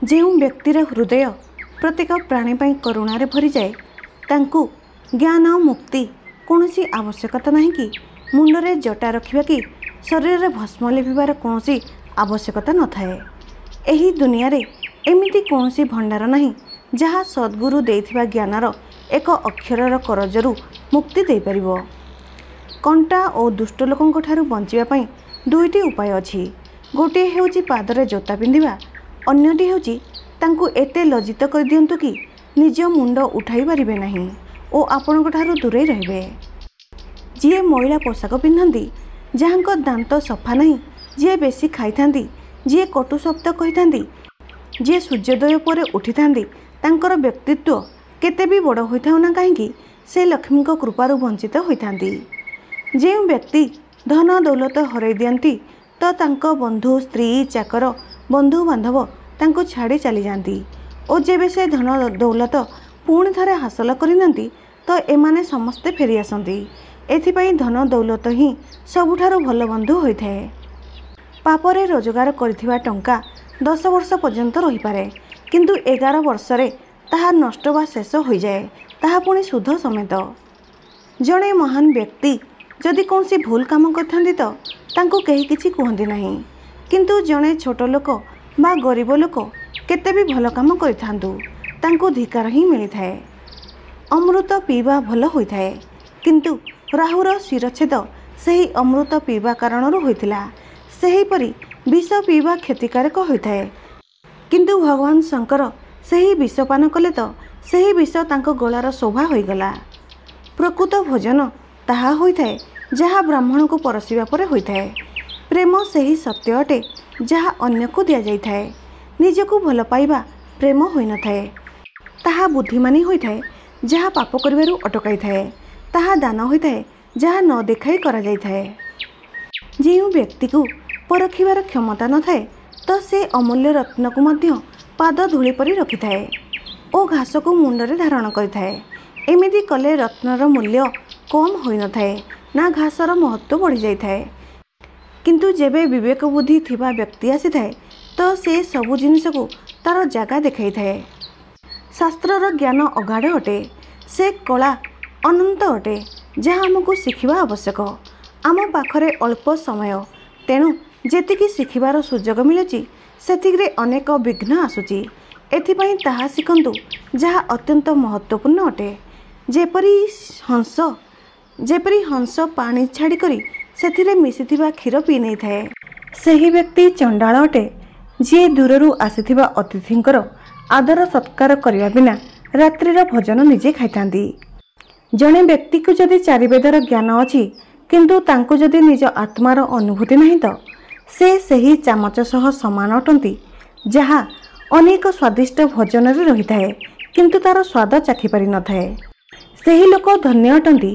ଯେଉଁ ବ୍ୟକ୍ତିର ହୃଦୟ ପ୍ରତ୍ୟେକ ପ୍ରାଣୀ ପାଇଁ କରୁଣାରେ ଭରିଯାଏ ତାଙ୍କୁ ଜ୍ଞାନ ମୁକ୍ତି କୌଣସି ଆବଶ୍ୟକତା ନାହିଁ କି ମୁଣ୍ଡରେ ଜଟା ରଖିବା କି ଶରୀରରେ ଭସ୍ମ ଲିଭିବାର କୌଣସି ଆବଶ୍ୟକତା ନଥାଏ। ଏହି ଦୁନିଆରେ ଏମିତି କୌଣସି ଭଣ୍ଡାର ନାହିଁ ଯାହା ସଦ୍ଗୁରୁ ଦେଇଥିବା ଜ୍ଞାନର ଏକ ଅକ୍ଷରର କରଜରୁ ମୁକ୍ତି ଦେଇପାରିବ। କଣ୍ଟା ଓ ଦୁଷ୍ଟ ଲୋକଙ୍କ ଠାରୁ ବଞ୍ଚିବା ପାଇଁ ଦୁଇଟି ଉପାୟ ଅଛି। ଗୋଟିଏ ହେଉଛି ପାଦରେ ଜୋତା ପିନ୍ଧିବା, ଅନ୍ୟଟି ହେଉଛି ତାଙ୍କୁ ଏତେ ଲଜ୍ଜିତ କରିଦିଅନ୍ତୁ କି ନିଜ ମୁଣ୍ଡ ଉଠାଇ ପାରିବେ ନାହିଁ ଓ ଆପଣଙ୍କ ଠାରୁ ଦୂରେଇ ରହିବେ। ଯିଏ ମଇଳା ପୋଷାକ ପିନ୍ଧନ୍ତି, ଯାହାଙ୍କ ଦାନ୍ତ ସଫା ନାହିଁ, ଯିଏ ବେଶୀ ଖାଇଥାନ୍ତି, ଯିଏ କଟୁ ଶବ୍ଦ କହିଥାନ୍ତି, ଯିଏ ସୂର୍ଯ୍ୟୋଦୟ ପରେ ଉଠିଥାନ୍ତି, ତାଙ୍କର ବ୍ୟକ୍ତିତ୍ୱ କେତେ ବି ବଡ଼ ହୋଇଥାଉ ନା କାହିଁକି ସେ ଲକ୍ଷ୍ମୀଙ୍କ କୃପାରୁ ବଞ୍ଚିତ ହୋଇଥାନ୍ତି। ଯେଉଁ ବ୍ୟକ୍ତି ଧନ ଦୌଲତ ହରାଇ ଦିଅନ୍ତି ତ ତାଙ୍କ ବନ୍ଧୁ, ସ୍ତ୍ରୀ, ଚାକର, ବନ୍ଧୁବାନ୍ଧବ ତାଙ୍କୁ ଛାଡ଼ି ଚାଲିଯାଆନ୍ତି ଓ ଯେବେ ସେ ଧନ ଦୌଲତ ପୁଣି ଥରେ ହାସଲ କରିନିଅନ୍ତି ତ ଏମାନେ ସମସ୍ତେ ଫେରିଆସନ୍ତି। ଏଥିପାଇଁ ଧନ ଦୌଲତ ହିଁ ସବୁଠାରୁ ଭଲ ବନ୍ଧୁ ହୋଇଥାଏ। ପାପରେ ରୋଜଗାର କରିଥିବା ଟଙ୍କା 10 ବର୍ଷ ପର୍ଯ୍ୟନ୍ତ ରହିପାରେ, କିନ୍ତୁ 11 ବର୍ଷରେ ତାହା ନଷ୍ଟ ବା ଶେଷ ହୋଇଯାଏ, ତାହା ପୁଣି ସୁଧ ସମେତ। ଜଣେ ମହାନ ବ୍ୟକ୍ତି ଯଦି କୌଣସି ଭୁଲ କାମ କରିଥାନ୍ତି ତ ତାଙ୍କୁ କେହି କିଛି କୁହନ୍ତି ନାହିଁ, କିନ୍ତୁ ଜଣେ ଛୋଟ ଲୋକ ବା ଗରିବ ଲୋକ କେତେ ବି ଭଲ କାମ କରିଥାନ୍ତୁ ତାଙ୍କୁ ଧିକାର ହିଁ ମିଳିଥାଏ। ଅମୃତ ପିଇବା ଭଲ ହୋଇଥାଏ, କିନ୍ତୁ ରାହୁର ଶିରଚ୍ଛେଦ ସେହି ଅମୃତ ପିଇବା କାରଣରୁ ହୋଇଥିଲା। ସେହିପରି ବିଷ ପିଇବା କ୍ଷତିକାରକ ହୋଇଥାଏ, କିନ୍ତୁ ଭଗବାନ ଶଙ୍କର ସେହି ବିଷ ପାନ କଲେ ତ ସେହି ବିଷ ତାଙ୍କ ଗଳାର ଶୋଭା ହୋଇଗଲା। ପ୍ରକୃତ ଭୋଜନ ତାହା ହୋଇଥାଏ ଯାହା ବ୍ରାହ୍ମଣକୁ ପରସିବା ପରେ ହୋଇଥାଏ। ପ୍ରେମ ସେହି ସତ୍ୟ ଅଟେ ଯାହା ଅନ୍ୟକୁ ଦିଆଯାଇଥାଏ। ନିଜକୁ ଭଲ ପାଇବା ପ୍ରେମ ହୋଇନଥାଏ, ତାହା ବୁଦ୍ଧିମାନୀ ହୋଇଥାଏ ଯାହା ପାପ କରିବାରୁ ଅଟକାଇଥାଏ। ତାହା ଦାନ ହୋଇଥାଏ ଯାହା ନ ଦେଖାଇ କରାଯାଇଥାଏ। ଯେଉଁ ବ୍ୟକ୍ତିକୁ ପରଖିବାର କ୍ଷମତା ନଥାଏ ତ ସେ ଅମୂଲ୍ୟ ରତ୍ନକୁ ମଧ୍ୟ ପାଦ ଧୂଳି ପରି ରଖିଥାଏ ଓ ଘାସକୁ ମୁଣ୍ଡରେ ଧାରଣ କରିଥାଏ। ଏମିତି କଲେ ରତ୍ନର ମୂଲ୍ୟ କମ୍ ହୋଇନଥାଏ ନା ଘାସର ମହତ୍ତ୍ୱ ବଢ଼ିଯାଇଥାଏ। କିନ୍ତୁ ଯେବେ ବିବେକ ବୁଦ୍ଧି ଥିବା ବ୍ୟକ୍ତି ଆସିଥାଏ ତ ସେ ସବୁ ଜିନିଷକୁ ତାର ଜାଗା ଦେଖାଇଥାଏ। ଶାସ୍ତ୍ରର ଜ୍ଞାନ ଅଗାଢ଼ ଅଟେ, ସେ କଳା ଅନନ୍ତ ଅଟେ ଯାହା ଆମକୁ ଶିଖିବା ଆବଶ୍ୟକ। ଆମ ପାଖରେ ଅଳ୍ପ ସମୟ, ତେଣୁ ଯେତିକି ଶିଖିବାର ସୁଯୋଗ ମିଳୁଛି ସେତିକିରେ ଅନେକ ବିଘ୍ନ ଆସୁଛି। ଏଥିପାଇଁ ତାହା ଶିଖନ୍ତୁ ଯାହା ଅତ୍ୟନ୍ତ ମହତ୍ତ୍ୱପୂର୍ଣ୍ଣ ଅଟେ। ଯେପରି ହଂସ ପାଣି ଛାଡ଼ି କରି ସେଥିରେ ମିଶିଥିବା କ୍ଷୀର ପିଇ ନେଇଥାଏ, ସେହି ବ୍ୟକ୍ତି ଚଣ୍ଡାଳ ଅଟେ ଯିଏ ଦୂରରୁ ଆସିଥିବା ଅତିଥିଙ୍କର ଆଦର ସତ୍କାର କରିବା ବିନା ରାତ୍ରିର ଭୋଜନ ନିଜେ ଖାଇଥାନ୍ତି। ଜଣେ ବ୍ୟକ୍ତିକୁ ଯଦି ଚାରିବେଦର ଜ୍ଞାନ ଅଛି କିନ୍ତୁ ତାଙ୍କୁ ଯଦି ନିଜ ଆତ୍ମାର ଅନୁଭୂତି ନାହିଁ ତ ସେ ସେହି ଚାମଚ ସହ ସମାନ ଅଟନ୍ତି ଯାହା ଅନେକ ସ୍ୱାଦିଷ୍ଟ ଭୋଜନରେ ରହିଥାଏ କିନ୍ତୁ ତାର ସ୍ୱାଦ ଚାଖି ପାରିନଥାଏ। ସେହି ଲୋକ ଧନ୍ୟ ଅଟନ୍ତି,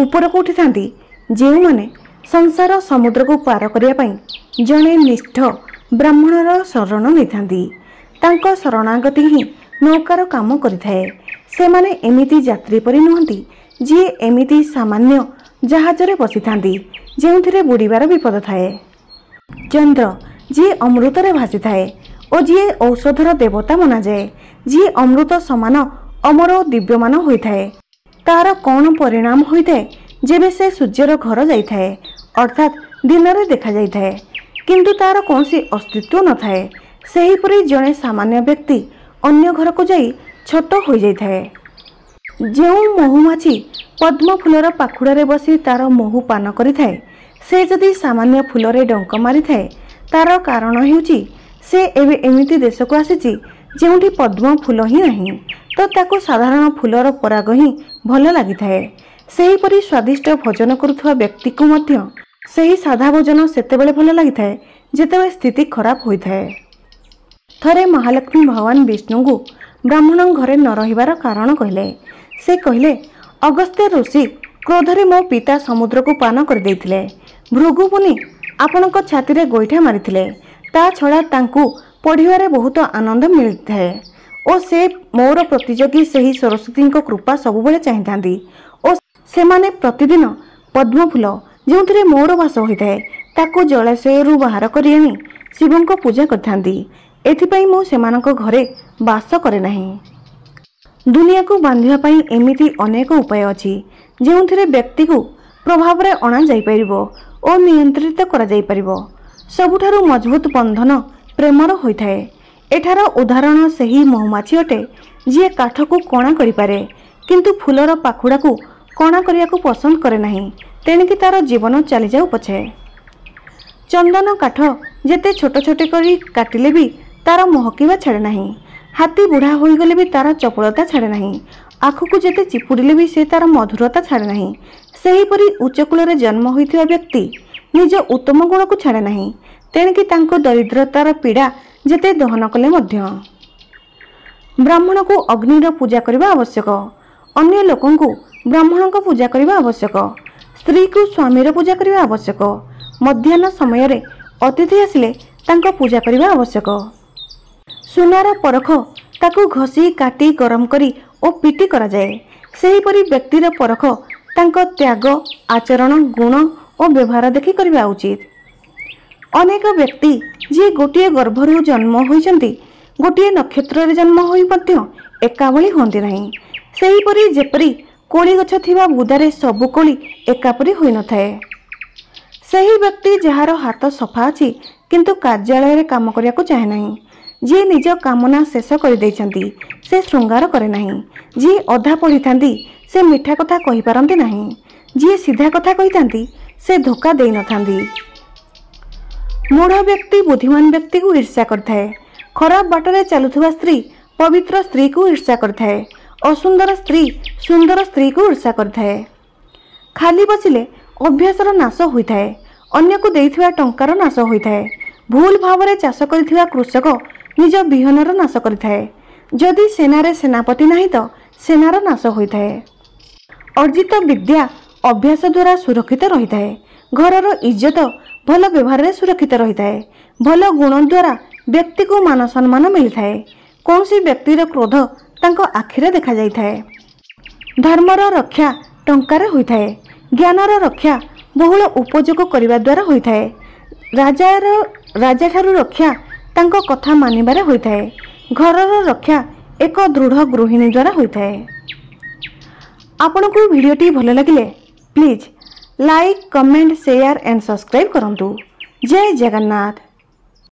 ଉପରକୁ ଉଠିଥାନ୍ତି ଯେଉଁମାନେ ସଂସାର ସମୁଦ୍ରକୁ ପାର କରିବା ପାଇଁ ଜଣେ ନିଷ୍ଠ ବ୍ରାହ୍ମଣର ଶରଣ ନେଇଥାନ୍ତି। ତାଙ୍କ ଶରଣାଗତି ହିଁ ନୌକାର କାମ କରିଥାଏ। ସେମାନେ ଏମିତି ଯାତ୍ରୀ ପରି ନୁହନ୍ତି ଯିଏ ଏମିତି ସାମାନ୍ୟ ଜାହାଜରେ ବସିଥାନ୍ତି ଯେଉଁଥିରେ ବୁଡ଼ିବାର ବିପଦ ଥାଏ। ଚନ୍ଦ୍ର ଯିଏ ଅମୃତରେ ଭାସିଥାଏ ଓ ଯିଏ ଔଷଧର ଦେବତା ମନାଯାଏ, ଯିଏ ଅମୃତ ସମାନ ଅମର ଓ ଦିବ୍ୟମାନ ହୋଇଥାଏ, ତାର କ'ଣ ପରିଣାମ ହୋଇଥାଏ ଯେବେ ସେ ସୂର୍ଯ୍ୟର ଘର ଯାଇଥାଏ, ଅର୍ଥାତ୍ ଦିନରେ ଦେଖାଯାଇଥାଏ କିନ୍ତୁ ତାର କୌଣସି ଅସ୍ତିତ୍ୱ ନଥାଏ। ସେହିପରି ଜଣେ ସାମାନ୍ୟ ବ୍ୟକ୍ତି ଅନ୍ୟ ଘରକୁ ଯାଇ ଛୋଟ ହୋଇଯାଇଥାଏ। ଯେଉଁ ମହୁମାଛି ପଦ୍ମ ଫୁଲର ପାଖୁଡ଼ାରେ ବସି ତାର ମହୁ ପାନ କରିଥାଏ, ସେ ଯଦି ସାମାନ୍ୟ ଫୁଲରେ ଡଙ୍କ ମାରିଥାଏ ତାର କାରଣ ହେଉଛି ସେ ଏବେ ଏମିତି ଦେଶକୁ ଆସିଛି ଯେଉଁଠି ପଦ୍ମ ଫୁଲ ହିଁ ନାହିଁ ତ ତାକୁ ସାଧାରଣ ଫୁଲର ପରାଗ ହିଁ ଭଲ ଲାଗିଥାଏ। ସେହିପରି ସ୍ୱାଦିଷ୍ଟ ଭୋଜନ କରୁଥିବା ବ୍ୟକ୍ତିକୁ ମଧ୍ୟ ସେହି ସାଧା ଭୋଜନ ସେତେବେଳେ ଭଲ ଲାଗିଥାଏ ଯେତେବେଳେ ସ୍ଥିତି ଖରାପ ହୋଇଥାଏ। ଥରେ ମହାଲକ୍ଷ୍ମୀ ଭଗବାନ ବିଷ୍ଣୁଙ୍କୁ ବ୍ରାହ୍ମଣ ଘରେ ନ ରହିବାର କାରଣ କହିଲେ। ସେ କହିଲେ, ଅଗସ୍ତ୍ୟ ଋଷି କ୍ରୋଧରେ ମୋ ପିତା ସମୁଦ୍ରକୁ ପାନ କରିଦେଇଥିଲେ। ଭୃଗୁ ମୁନି ଆପଣଙ୍କ ଛାତିରେ ଗୋଇଠା ମାରିଥିଲେ। ତା ଛଡ଼ା ତାଙ୍କୁ ପଢ଼ିବାରେ ବହୁତ ଆନନ୍ଦ ମିଳିଥାଏ ଓ ସେ ମୋର ପ୍ରତିଯୋଗୀ ସେହି ସରସ୍ୱତୀଙ୍କ କୃପା ସବୁବେଳେ ଚାହିଁଥାନ୍ତି ଓ ସେମାନେ ପ୍ରତିଦିନ ପଦ୍ମଫୁଲ ଯେଉଁଥିରେ ମୋର ବାସ ହୋଇଥାଏ ତାକୁ ଜଳାଶୟରୁ ବାହାର କରି ଆଣି ଶିବଙ୍କ ପୂଜା କରିଥାନ୍ତି। एथिपाई मु सेमानक घरे बास करे नाही। दुनिया को बांधिबा पई एमिति अनेक उपाय अछि जेउथिरे व्यक्ति को प्रभाव रे अणा जाई परिबो ओ नियंत्रित करा जाई परिबो। सबुठारु मजबूत बंधन प्रेमर होइथाए। एठार उदाहरण सही महुमाछी अटे जी काठ को कणा करि पारे किंतु फूलर पाखुड़ा को कणा करिया को पसंद करे नाही, तेणिकी तार जीवन चली जाऊ पछे। चंदन काठ जेते छोट छोटे करी काटिले भी तार महकिबा छाड़े नाही। हाथी बुढ़ा हो गले भी तार चपलता छाड़े नाही। आखु को जेते चिपुड़िले भी से तार मधुरता छाड़े नाही। सेहीपरि उच्च कुलरे जन्म होइथिबा व्यक्ति निज उत्तम गुण को छाड़े नाही, तेणिकी तांको दरिद्रतार पीड़ा जेते दहन कले मध्य। ब्राह्मण को अग्निर पूजा करबा आवश्यक। अन्य लोकन को ब्राह्मण को पूजा करबा आवश्यक। स्त्री को स्वामीर पूजा करबा आवश्यक। मध्याह्न समय रे अतिथि आसिले तांको पूजा करबा आवश्यक। सुनार परख ताकू घसी काटी गरम करी ओ पिटी करा जाए। सेहीपरि व्यक्तिर परख तांको त्याग आचरण गुण और व्यवहार देखि करबा उचित। अनेक व्यक्ति जी गोटे गर्भरु जन्म होइचंती गोटे नक्षत्र रे जन्म होई मध्य एकाभली होंती नहीं। सेहीपरि जेपरि कोली गछ थिबा बुदारे सबु कोली एकापरि होई न थाए। सही व्यक्ति जहार हाथ सफा अछि किंतु कार्यालय रे काम करिया को चाहे नहीं। जी निज कामना शेष कर देइछंती से श्रृंगार करे नहीं। जी अधा पढ़ी थांती से मिठा कथा कहि पारंती नहीं। जी सीधा कथा कहि थांती से धोखा देई न थांती। मूढ़ व्यक्ति बुद्धिमान व्यक्ति को ईर्ष्या करथाए। खराब बाटरे चलुथुवा स्त्री पवित्र स्त्री को ईर्ष्या करथाए। असुंदर स्त्री सुंदर स्त्री को ईर्ष्या करथाए। खाली बसिले अभ्यासर नाश होइथाए। अन्य को देइथिबा टंकार नाश होइथाए। भूल भावरे चाष करिथिबा कृषक निज बिहनर नाश करिथाए। जदि सेनारे सेनापति नाही तो सेनार नाश होइथाए। अर्जित विद्या अभ्यास द्वारा सुरक्षित रहिथाए। घरर इज्जत भल व्यवहार रे सुरक्षित रहिथाए। भल गुण द्वारा व्यक्ति को मान सम्मान मिलिथाए। कौनसी व्यक्तिर क्रोध तांको आखिरे देखा जाइथाए। धर्मर रक्षा टंकारे होइथाए। ज्ञानर रक्षा बहुल उपयोग करिबा द्वारा होइथाए। राजा ठारू रक्षा तांको कथा मानिबारे होइथाए। घरर रक्षा एक दृढ़ गृहिणी द्वारा होइथाए। आपनको वीडियोटी भल लगिले please like comment share and subscribe करंतु। जय जगन्नाथ।